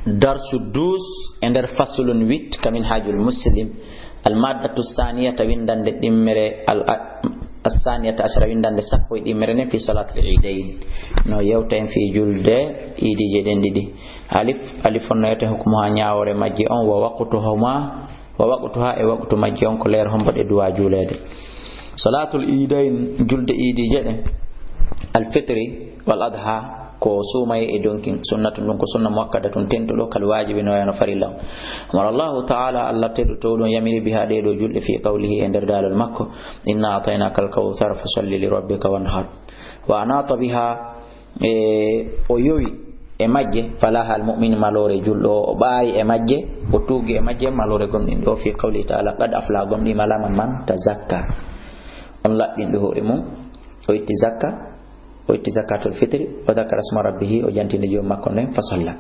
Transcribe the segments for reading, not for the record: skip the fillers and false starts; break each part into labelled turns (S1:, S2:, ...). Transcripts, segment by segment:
S1: درس الدوس عند فصل ويت كمن حاج المسلم المادة الثانية ويندان دمر الثانية عشر ويندان سقوي دمرن في صلاة العيدين نو يوتين في جلد إيدي جدين دي ألف نيته حكمها نياور مجي أن ووقتها وقت مجي أن كلير هم بدي دوا جولد صلاة العيدين جلد إيدي جدين الفطر والأضحى ko sumay e donkin sunnatun dun ko sunna muakkadatun tentudo kal wajibi no yana farilla amara Allah ta'ala Allah tedu to don yamiri bi hade do julde fi qawlihi ender dalal makko inna atainakal kawthar fasalli li rabbika wanhar wa anata biha o yowi e majje falaha al mu'min malore juldo o bayi e majje o tugi e majje malore gomdin do fi qawli ta'ala qad afla gomdi malama man tazakka on labbin do hore mum o itti zakka ويت زكاة الفطر وذكر اسم ربه وجنتين يوم مكن فصلى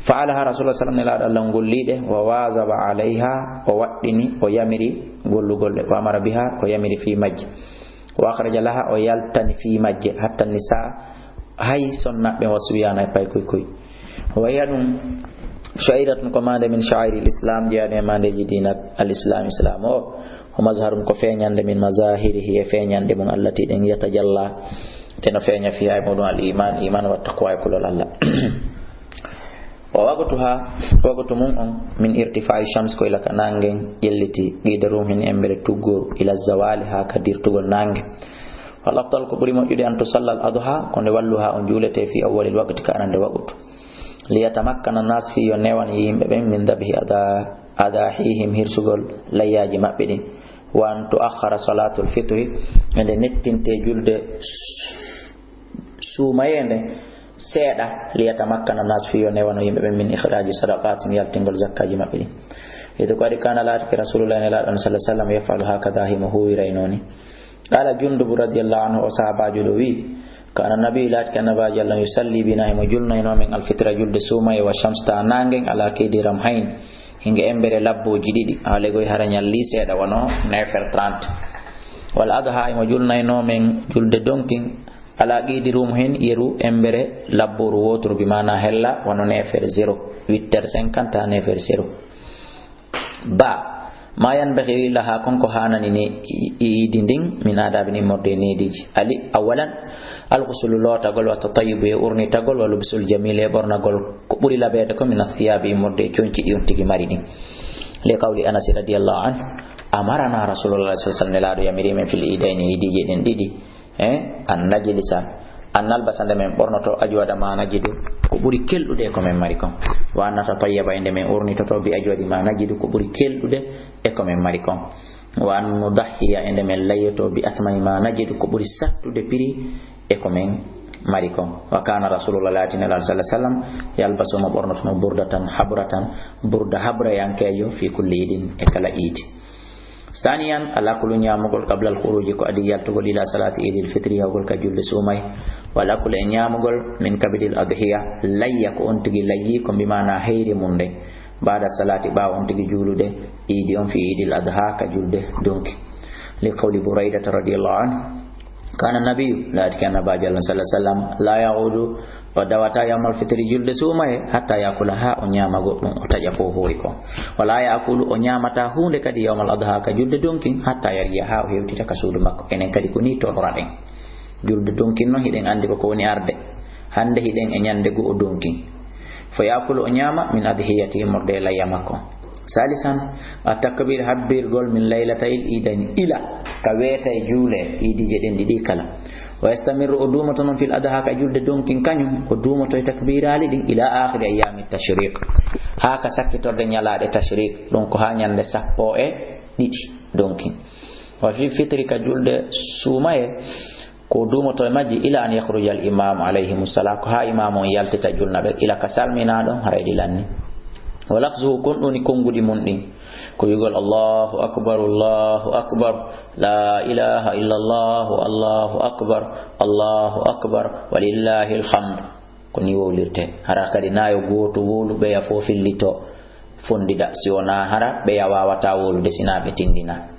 S1: فعلها رسول الله صلى الله عليه وسلم نقول لي وواظب عليها وودني ويمري قول وامر بها ويمري في مج واخرج لها ويلتني في مج حتى النساء هاي سنة بوسويانا باي كوي ويانون شعيرة كمان من شعائر الإسلام جاء من دين الإسلام إسلام ومظهر كفينيان من مظاهره فينيان من التي يتجلى teno feña fi ay modon al iman wa taqwa kulul Allah wa waqtu mum on min irtifa'i shams ko ila kanangen yelliti gidarum hin embere tuggo ila zawali ha kadir tugol nange wal afdal ko buri mo jude an to sallal adha ko ne walluha on julete fi awwalil waqti ka anande waqtu li yatamakkana nas fi yonewan yimbe be min dabhi adahihim hirsugol layaji mabbe din wa an tuakhara salatul fitri ende nettinte julde sumayende seeda liyata makkana nas fi yo newano yimbe min ikhraji sadaqatin yaltingol zakkaji mabbe ito ko adi kana laati rasulullah sallallahu alaihi wasallam yafalu hakadha hima huwiraynoni qala jundub radiyallahu anhu o sahabajo do wi kana nabi laati kana baji allah yusalli bina hima julnayno min alfitra julde sumay wa shamsta nangen ala kediram hayn hinga embere labboji didi alego haranyal li seeda wono 9h30 wal adha hima julnayno min julde donkin ala gidirum hen yeru embere labboru wotru bi mana hella wono 9h0 8h50 ta 9h0 ba mayan bakhi laha konko hanani ni idinding min adabini morde nediji ali awalan al ghusl lota gol wa tatayyib e urni tagol wal bisul jamil e borna gol ko buri labede ko min athiyabi morde cionci di untigi marini li qawli anas radhiyallahu an amarana rasulullah sallallahu alaihi wasallam yamiri men fil idaini idije den didi an najlisa annal basande men bornoto ajwada ma najidu ko buri keldude ko men mari kon wa annata tayyaba inde men urni to bi ajwadi ma najidu ko buri keldude e ko men mari kon wa an mudahhiya inde men layoto bi athmani ma najidu ko buri sattude piri e ko men mari kon wa kana rasulullah sallallahu alaihi wasallam yalbasu ma bornoto no burdatan habratan burda habra yankejo fi kulli idin e kala idi ثانيا على كل نيامغول قبل الخروج كو اديات تقول الى صلاه عيد الفطر يقول كجل سومي ولا كل نيامغول من كبد الاضحيه لا يكون تجي ليكم بمعنى خير منده بعد الصلاه با اون تجي جولده عيد يوم في عيد الاضحى كجلده دونك لقول بريده رضي الله عنه كان النبي لا كان باج الله صلى الله عليه وسلم لا يعود ودawata yamal fitri julde sumaye hatta yakula ha o nyama goddum o taja fo hori ko wala yakulu o nyamata hunde kadi yamal adha ka julde donkin hatta yariya ha o hewtita ka suudu makko enen kadi ko ni to raden julde donkin no hiden andi ko woni arde hande hiden e nyande go o donkin fa yakulu o nyama min adhiyati morde la yamako salisan atakbir habbir gol min laylatayil idain ila ka weta e jule idije den didi kala wa yastamiru udumatan fil adha ka julde donkin kanyum udumato takbirali din ila akhir ayyamit tashriq haka sakkitorde nyalaade tashriq don ko ha nyande sappo e didi donkin wa fi fitri ka julde sumaye ko dumoto e majji ila an yakhruja al imam alayhi musallam ko ha imam on yaltita julnabe ila kasalmina don haraydi lanni walafzu kun doni kongudi mun din ko yugol Allahu akbar la ilaha illallah Allahu akbar walillahil hamd ko ni wolirte hara kadi nayo goto wolu be ya fofillito fondida si wona hara be ya wawata wolude sinabe tindina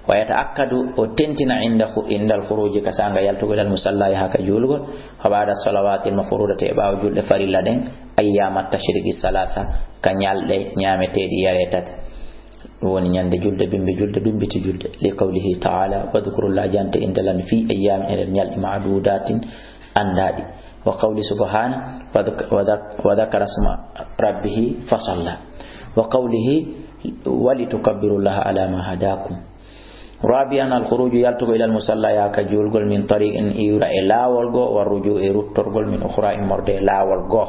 S1: wa yata'akkadu o tentina indal khuruji kasanga yaltugo dal musalla ya haka julgo fa ba'da salawati al-mafrudati ba'u julde farilla den ayyamat tashriqi salasa kanyalde nyametedi yaretat woni nyande julde bimbiti julde li qawlihi ta'ala wa dhkurullaha jante indalan fi ayyamin ila nyaldi ma'dudatin andadi wa qawli subhana wa dhakara isma rabbih fa salla wa qawlihi wa litukabbirullaha ala ma hadakum rabi'an al-khuruj yaltugo ila al-musalla ya ka julgol min tariqin iura lawol go wa ruju ruttorgol min ukhra morde lawol go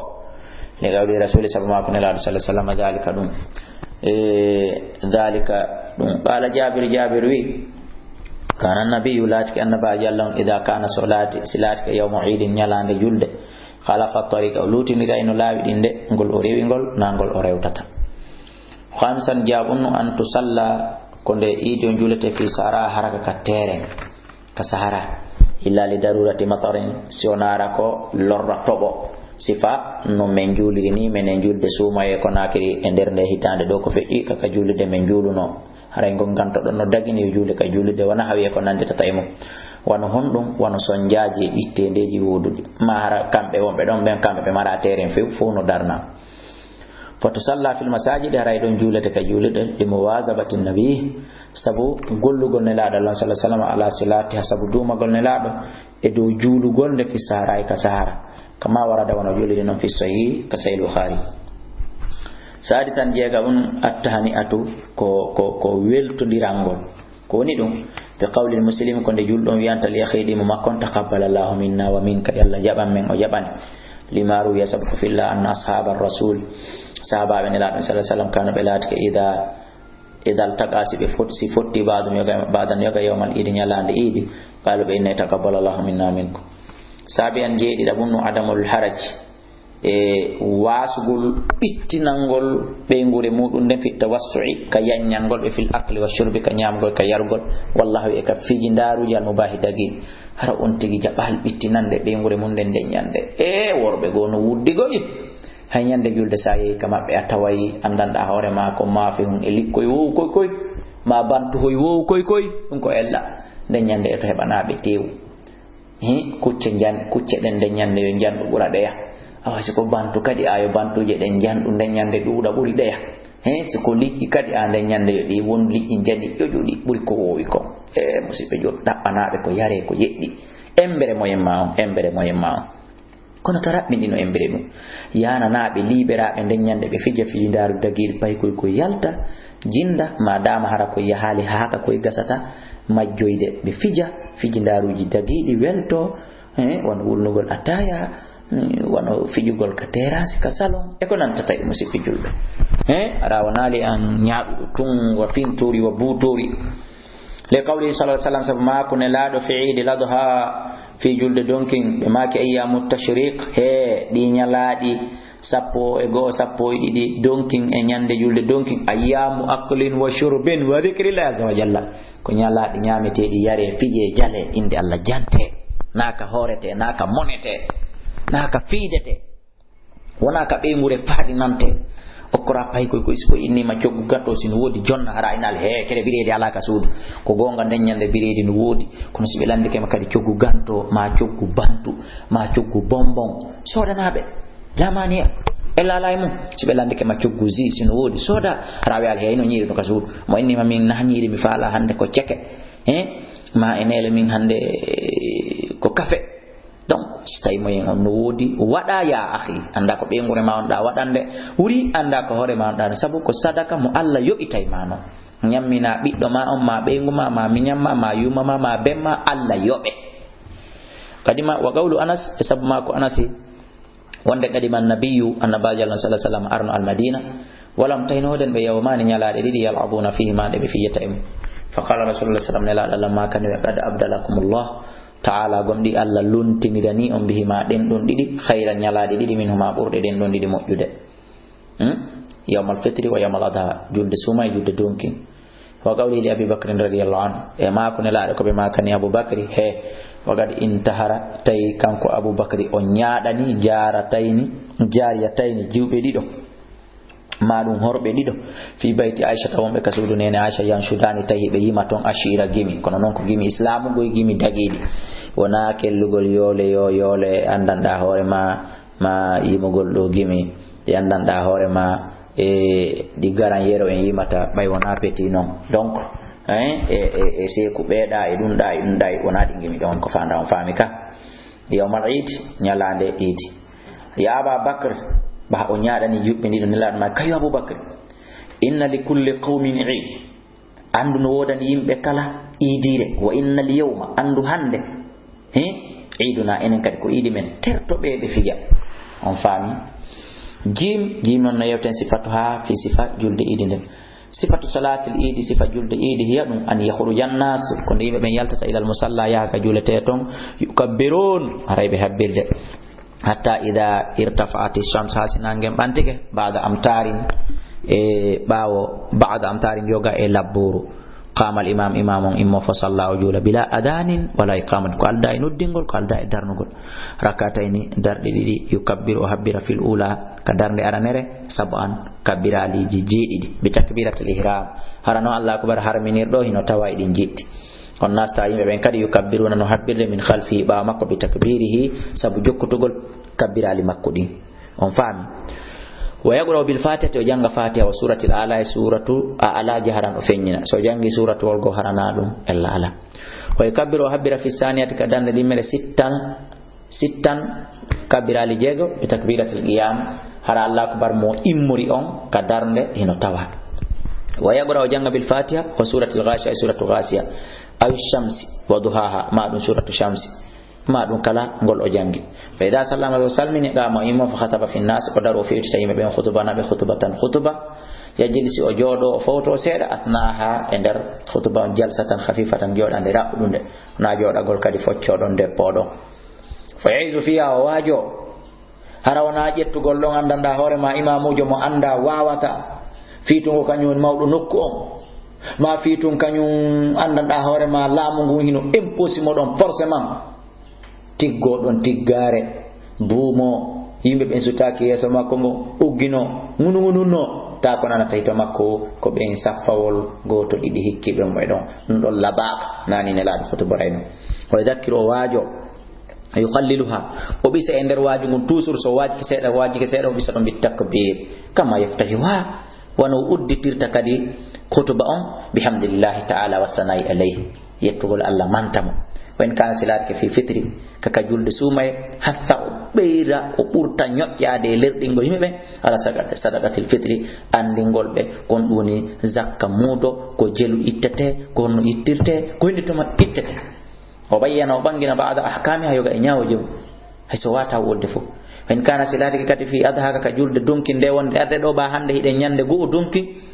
S1: le gawdi rasul sallallahu alaihi wasallam dalika dum dalika dum qala jabir wi kana nabiyyu laati annaba yallam idha kana silati yawm eid nyalande julde khalafa tariqa lutini gayno lawi dinde ngol o rewi ngol nangol o rewtata khamsan jabunu an tusalla konde ido julete fi sahara haraka ka terrain ka sahara illa li darurati matarin sionara ko lorra tobo sifa no men juliri ni men julde suma e ko nakiri e der nde hitande do ko feƴƴi kaka julde men juluno haray gon ganto don no dagini julde ka julde wana hawi ko nande tata e mum wano hondum wano sonjaaji bittendeji wodudi ma hara kambe wonbe don ben kambe be mara terrain fu no darna fatusalla fil masajid haray don julete ka julde di muwazabati nabi sabu gollugol ne laado Allah sallallahu alaihi wasallam ala silati hasabu duma gol ne laado e do julugol ne fi sahara ka sahara kama warada wana julide non fi sahih ka sahih bukhari sadisan jega un at-tahni'atu ko weltodirangol ko woni dum be qawli muslim ko de juldon wi'anta li akhidi mu makon taqabbalallahu minna wa minka yalla jaban men o jaban limaru yasabqu fillah anna ashabar rasul sahaba ben la sallallahu alaihi wasallam kana belat ke idha altaqasi bi fotti ba'dan yoga yawmal eid nyalande eid qalu be inna taqabbalallahu minna minkum sabi an jeedi da bunno adamul haraj wasugol bittinangol be ngure mudum den fitta wasui ka yanyangol be fil akli wa shurbi ka nyamgol ka yargol wallahi e ka fiji ndaruji al mubahidagi hara on tigi jabal bittinande be ngure mun den nyande worbe gono wuddigoy hay nyande julde sayi kama be atawai andanda hore ma ko mafi hun e likkoy wo koy ma bantu hoy wo koy dum ko ella den nyande e to hebanabe tew kucce den den nyande yo jandu burade ya awasi ko bantu kadi ayo bantuje den jandu den nyande duuda buri de ya siko liƙƴi kadi an den nyande yo di won liƴƴi jadi yo jodi buri ko wowi ko musibe jot dabbanabe ko yare ko yeddi embere moyen ma kono tarabbi dino embere dum yana naabe liberabe den nyande be fija fiindaru dagir pay ko yalta jinda madama hara ko yahali haka ko gasata majjoyde be fijindaruji dagidi welto won wulnugol ataya wano fijugol ka terasi ka salon e ko nanta tay musibi julbe ara wanali an nyaadu tun wa finturi wa butori le qawli sallallahu alaihi wasallam sabu ma kun laado fi eid ladha fi julde donkin be maki ayyamut tashriq di nyalaadi sappo e go sappo e didi donkin e nyande julde donkin ayyamu aklin wa shurbin wa dhikrillah azza wa jalla ko nyalaadi nyametedi yare fije jale inde Allah jante naka horete naka monete naka fiidete wona ka be ngure faadi nante okora pay ko isko inni ma coggu gatto sin wodi jonna hara inal kede biredi ala ka suudu ko gonga den nyande biredi no wodi kono sibe lande kema kadi coggu ganto ma coggu bantu ma coggu bonbon sodanabe lamani ella laymu sibe lande kema coggu zi sin wodi soda rawi al hayno nyiri no ka suudu mo inni ma min na nyiri mi faala hande ko ceke ma enele min hande ko kafe donc stay moyen on no wodi wada ya akhi anda ko be ngure ma on da wadande wuri anda ko hore ma on da sabu ko sadaka mo Allah yobitay mano nyammina biddo ma on ma be nguma ma mi nyamma ma yuma ma bemma Allah yobe kadima wa qawlu Anas sabu ma ko Anasi wonde kadima nabiyyu annabaji sallallahu alaihi wasallam arno al madina walam taynoden be yawmani nyalaade didi yalabuna fihi ma de be fiyataim fa qala rasulullah sallallahu alaihi wasallam ma kan qad abdalakumullah ta'ala gomdi Allah luntinirani on bihima den don didi khairan nyalaade didi minhuma burde den don didi mojjude yawmal fitri wa yawmal adha julde sumay julde donkin wa qawli li Abi Bakr radhiyallahu anhu e ma ko ne laade ko be ma kan Abu Bakri wagadi intahara tay kanko Abu Bakri on nyaadani jariyataini jiwbe dido madum horbe dido fi bayti Aisha tawon be kasudu nene Aisha yan shudani tayi be yima ton ashira gimi kono non ko gimi islamu go gimi dagidi wona kellugol yole andanda hore ma yimugol do gimi di andanda hore ma di garan yero en yimata bay wona peti non donc se ku beda e dunda wona di gimi don ko fanda on fami ka yawmal eid nyalande eid ya Aba Bakr ba o nyaadani jubbe ndi don laad ma kayo Abubakar inna li kulli qaumin eid andu no wodani yimbe kala idire wa inna al yawma andu hande eiduna enen kadi ko idi men terto be fiya on fami jim non no yewten sifatu ha fi sifa julde idi den sifatu salatil idi sifa julde idi hiya dum an yakhrujan nas ko yimbe ben yaltata ila al musalla ya ka julete ton yukabbirun araybe habbirde hatta ida irtafa'ati shams hasinangem bantike ba'da amtarin ba'da amtarin yoga labburu qama al imam immo fa sallahu jula bila adanin wala iqamat ko alda inuddingol ko alda darnugol rakataini darde didi yukabbiru habbira fil ula ka darde aranere sab'an kabbirali jididi bi takbiratul ihram harano Allah akbar harminir do hino tawa idin jiddi on nasta yimbe ben kadi yukabbiruna no habbirde min khalfi ba makko bi takbirihi sabu jokkutugol kabbirali makko din on fami wa yaqra bil fatihati o janga fatiha wa surati al ala suratu ala jaharan o fenyina so jangi suratu wal go harana dum al ala wa yakabbiru habbira fi saniyati kadande dimere sittan kabbirali jego bi takbiratil qiyam hara Allah akbar mo immuri on kadarnde hino tawa wa yaqra o janga bil fatiha wa surati al ghashiya suratu ghashiya aw shamsi wa duhaha ma dum suratu shamsi ma dum kala ngol o jangi fa ida sallama wa salmini qama imma fa khataba fi nas ko daro fi tayma be khutba na be khutbatan khutba yajlisi o jodo o fawto seeda atnaha e der khutba jalsatan khafifatan jodande rabdunde na jodagol kadi foccodon de podo fa yaizu fiha wa wajo harawana jettugol don andanda hore ma imamujo mo anda wawata fitungo kanyun mawdo nokku on ma fitun kanyum andanda hore ma laamu ngu hino impossible don forcément tiggo don tiggare buumo yimbe ben sutaki yeso makko mo uggino ngunu no ta ko nana tayto makko ko ben safawol goto didi hikkibe mo don don labaq nani ne laado foto borayno wa yadhkiru wajo yuqalliluha o bisa ender waji ngun toujours so waji ke seeda bisa don bi takbir kama yaftahiha wano udditirta kadi khutba on bihamdillahi ta'ala wa sanai alayhi yettugol Allah mantamo wen kan silat ke fi fitri kaka julde sumay hatta beira o burta nyokyaade lerdingo yimbe ala sadaqatil fitri andingol be kon duni zakka mudo ko jelu ittete ko no ittirte ko ni to ma ittete o bayyana o bangina baada ahkami hayoga nyaawo jëm hay so wata wolde fu wen kana silat ke kadi fi adha kaka julde donki nde wonde ade do ba hande hide nyande go donki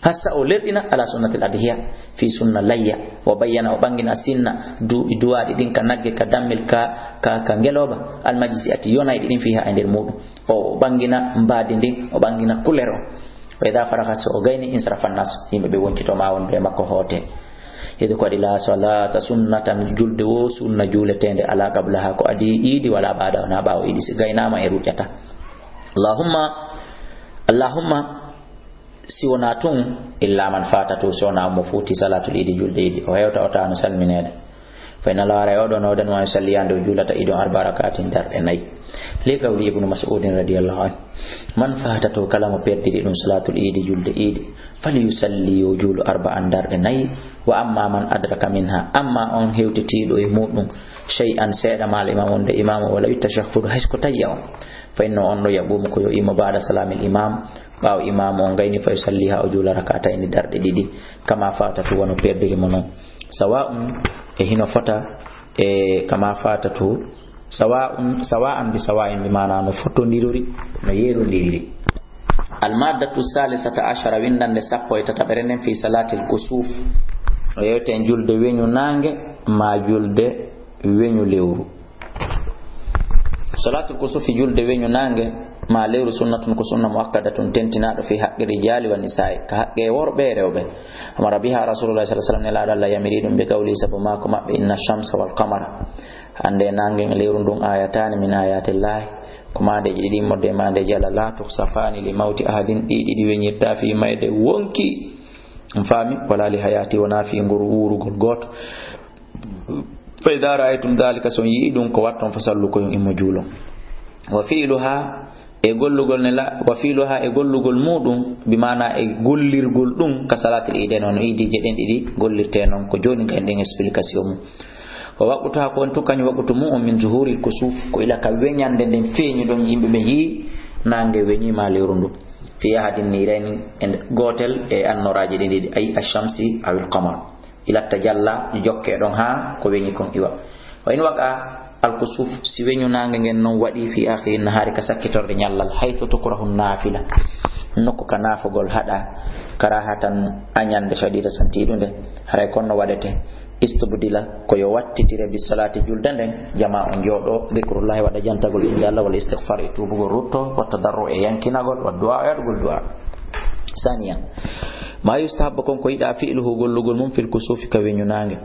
S1: hassa o lerdina ala sunnatil adhiya fi sunna layya wa bayyana o bangina sinna duwaadi din ka nagge ka dammel ka ngeloba al majlisi ati yona din fiha ender mudu o bangina mbaadi din o bangina kulero wa idha faraha so gayni insrafan nas yimbe be wonti to ma wonde makko hote yedo ko adila salata sunnatan julde wo sunna juletende ala qablaha ko adi idi wala baada na baawo idi si gaynama e rujata allahumma siwonatun illa man fatatu sona mo futi salatul idi julde idi o hewta o taano salminede fa inna la ra'aydo no den wa salliyande julata ido arba rakatin dar enay li qawli ibn mas'ud radiyallahu anhu man fatatu kalama perdidi dum salatul idi julde idi falyusalli julu arba'an dar enay wa amma man adraka minha amma on hewtitido e mudum shay'an seeda mal imam wonde imam wala yutashahhud haysko tayya fa inna on do yabumu ko yo imam ba'da salamil imam bawo imam on gayni fa yusalliha ujula rak'atayn darde didi kama fatatu wono perdiri mono sawa'un e hino fata e kama fatatu sawa'an bi sawa'in bi maana no fotondirori no yerondiri al maddatu salisata ashara windande sappo e tataberenen fi salatil kusuf no yewte julde weñu nange ma julde weñu lewru salatul kusuf julde weñu nange ma lewru sunnatun ko sunna muakkadatun tentinado fi haqqi rijali wa nisa'i ka haqqe worbe rewbe amara biha rasulullah sallallahu alaihi wasallam la yamiridum bi qawli sabuma kuma inna shamsa wal qamara hande nangen lewrundun ayatan min ayatillahi kuma de didi modde mande jala la tuksafani li mauti ahadin didi wenyirta fi mayde wonki fami wala li hayati wana fi nguru wurugol goto fa idha ra'aytum dhalika son yidun ko watton fasallu ko immo julo wa fi'luha e gollugol ne la wa fi'luha e gollugol mudum bi mana e gollirgol dum ka salatil ide non idi je den didi gollirte non ko joni ganden explication mum wa waqtuha ko on tukani waqtu mum min zuhuril kusuf ko ila ka wenyande den feñu don yimbe be yi nange weñi ma lewrundu fi hadin niren en gotel e annoraji didi ay ash-shamsi aw al-qamar ila tajalla jokke don ha ko weñi kon iwa wa in waqa al-kusuf si weñu nange ngen non wadi fi akhir nahari ka sakkitorde nyallal haythu tukrahu nafila nokko ka nafugol hada karahatan anyande shadidatan tidunde haray konno wadete istubdila ko yo wattitire bi salati juldanden jama'un jodo zikrullahi wa dajantagol injalla wal istighfar tubugo rutto wa tadarru e yankinagol wa du'a yadgol du'a saniyan ma yustahabbu kon ko ida fi'luhu gollugol mum fil kusufi ka weñu nange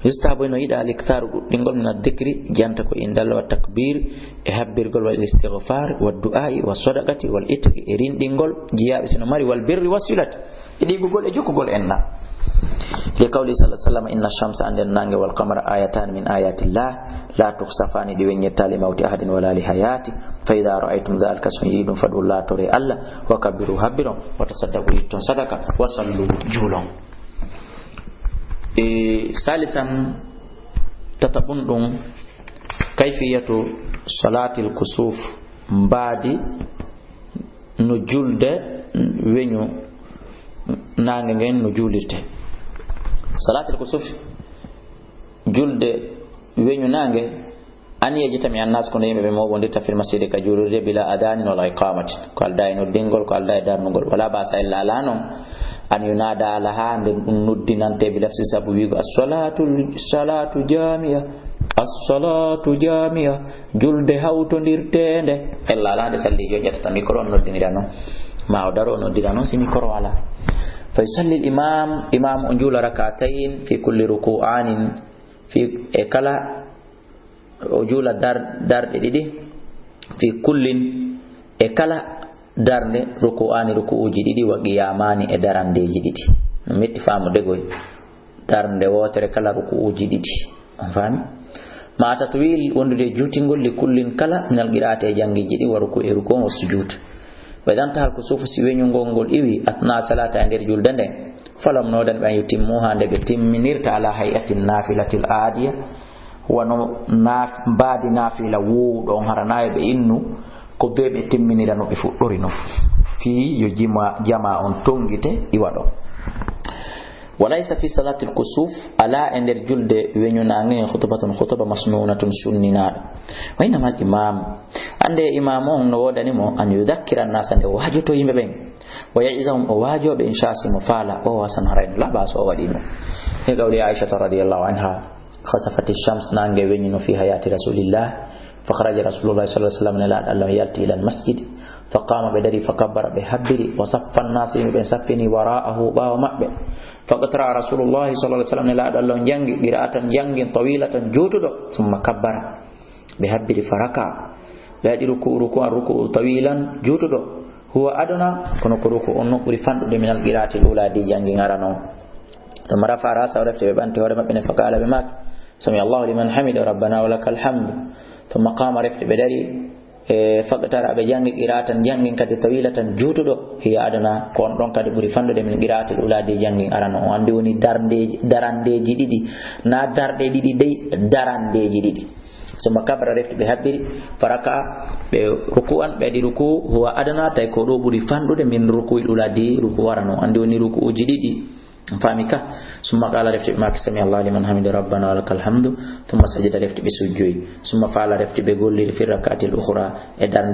S1: yustahabbu no ida al-ikthar dingol min ad-dhikri janta ko indalla wa takbir e habbirgol wal istighfar wa du'a wa sadaqati wal itqi e rindingol jiya sino mari wal birri wasilati idigugol e jokugol enna لقول صلى الله عليه وسلم إن الشمس عند النانج والقمر آيتان من آيات الله لا تخسفان دون يتالي موت أحد ولا لحياته فإذا رأيتم ذلك سنجيد فادعوا الله تري الله وكبروا هبروا وتصدقوا يتون صدقة وصلوا جولهم ثالثا تتبندون كيفية صلاة الكسوف بعد نجول ده وينو نانجين نجولته salatul kusuf julde weñu nange ani yejita mi annas ko yimbe be mo wondita fil masjid ka julurde bila adhan wala iqamati ko alday no dingol ko alday darnugol wala ba sa illa lano an yunada laha de nuddinante bi lafsi sabu wigo as-salatu jami'a as-salatu jami'a julde hawtondirtende ella la de salli jojata tan mikro noddinirano ma o daro noddirano si mikro ala فيصلي الإمام أنجول ركعتين في كل ركوعان في كلا أنجول دار دي في كل كلا دار ركوعان ركوع جديد وقيامان داران دي جديد متي فامو دغوي دارن دي ووتر كلا ركوع جديد فاهم ما تطويل وندي جوتينغول لكل كلا من القراءات جانغي جديد وركوع ركوع وسجود وإذا انتهى الكسوف سيوين ينغول إيوي أثناء صلاة عند رجل دندن فلم نودن بأن يتموها عند بتمنيرت على هيئة النافلة العادية بعد نافلة ودون هرناي بإنه كبير بتمنير نو بفؤرينو في يجمع جماع تونغيت إيوادو وليس في صلاة الكسوف على أن الجلد وينانغ خطبة مسنونة سننا وإنما الإمام عند إمامون نودنمو أن يذكر الناس أن واجتو يمبين ويعزهم واجو بإنشاء مفعلة وهو سنهرين لا بأس وودينو لقول عائشة رضي الله عنها خسفت الشمس نانغ وينو في حياة رسول الله فخرج رسول الله صلى الله عليه وسلم يأتي إلى المسجد فقام بدري فكبر بحبري وصف الناس من صفني وراءه باو مأبه فقطر رسول الله صلى الله عليه وسلم لا دلون جنگ قراءة جنگ طويلة جوتد ثم كبر بحبري فركع بعد ركوع طويلا جوتد هو أدنى كنك ركوع أنه رفند من القراءة الأولى دي جنگ نرانو ثم رفع رأسه ورفت ببنت ورمى بن فقال بماك سمع الله لمن حمد ربنا ولك الحمد ثم قام رفت بدري فقطر بجانب قراءة جانب كد طويلة جوتو هي أدنى كون دون كد بري فندو من قراءة الأولى دي جانب أرانو عندي وني دران دي جديدي نا دار دي دي دران دي جديدي ثم كبر رفت بحبر فركع بركوعا بعد ركوع هو أدنى تايكو بري فندو من ركوع الأولى دي ركوع أرانو عندي وني ركوع جديدي فهمك ثم قال رفت ما سمع الله لمن حمد ربنا ولك الحمد ثم سجد رفت بسجود ثم فعل رفت بقول في الركعة الأخرى إدارن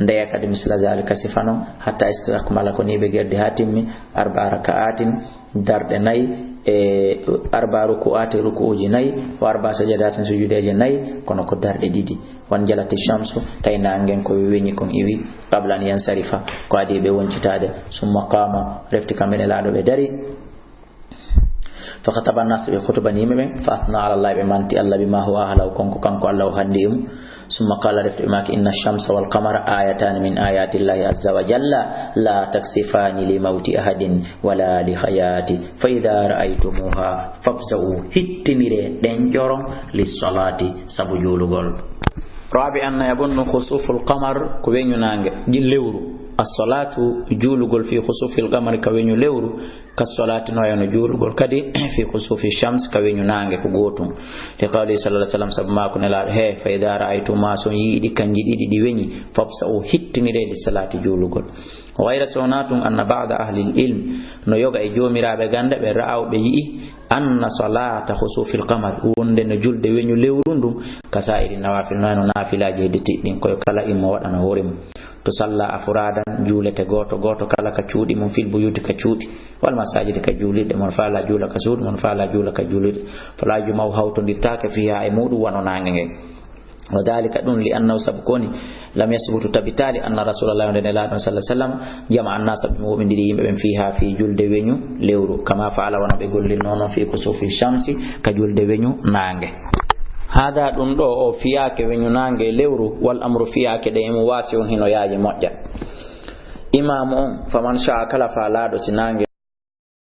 S1: ده كده مثل ذلك سفانو حتى استكمل كوني بغير هاتم 4 ركعات دار ناي 4 ركوعات ركوع ناي و4 سجدات سجود ناي كونو ko darde didi wan jalati shamsu tayna ngen ko weñi kon iwi qabla an yansarifa ko adi be woncitade summa qama refti kamene laado be dari fa khataba an-nas bi khutbani men fa athna ala Allah bi manti Allah bima huwa ahla konko kanko Allah handium summa qala raftu maki inna ash-shamsa wal qamara ayatan min ayati Allah azza wa jalla la taksifani li mauti ahadin wala li hayati fa idha ra'aytumuha fafza'u hittimire den jorom lis salati sabu julugol rabi anna yabunnu khusuful qamar ko wenyu nange lewru as-salatu julugol fi khusufil qamar ka wenyu lewru kas-salati no yana julugol kadi fi khusufi shams ka wenyu nange ko gotum te qali sallallahu alaihi wasallam sabma ko nela he fa idha ra'aytu ma son yidi kanji didi di wenyi fafsa'u hittimire di salati julugol wayra sonatun anna ba'da ahli al-ilm no yoga e jomirabe ganda be ra'aw be yi anna salata khusufil qamar wonde no julde wenyu lewrundum kasairi nawafil no nafilaji hediti din koy kala immo wadana horim to salla afuradan julete goto goto kala ka cuudi mon fil buyuti ka cuudi wal masajidi ka julide mon fala jula ka suud mon fala jula ka julide fala jumaw hawtondirtake fiha e mudu wano nange وذلك دون لأنه سبكوني لم يثبت تبتالي أن رسول الله صلى الله عليه وسلم جمع الناس بمؤمنين فيها في جلد وينيو ليورو كما فعل ونبي يقول لنا في كسوف الشمس كجلد وينيو نانجه هذا دون دو فياك وينيو نانجه ليورو والأمر فياك ديم واسع هنا ياجي موجة إمام فمن شاء كلا فعلا دو سنانجه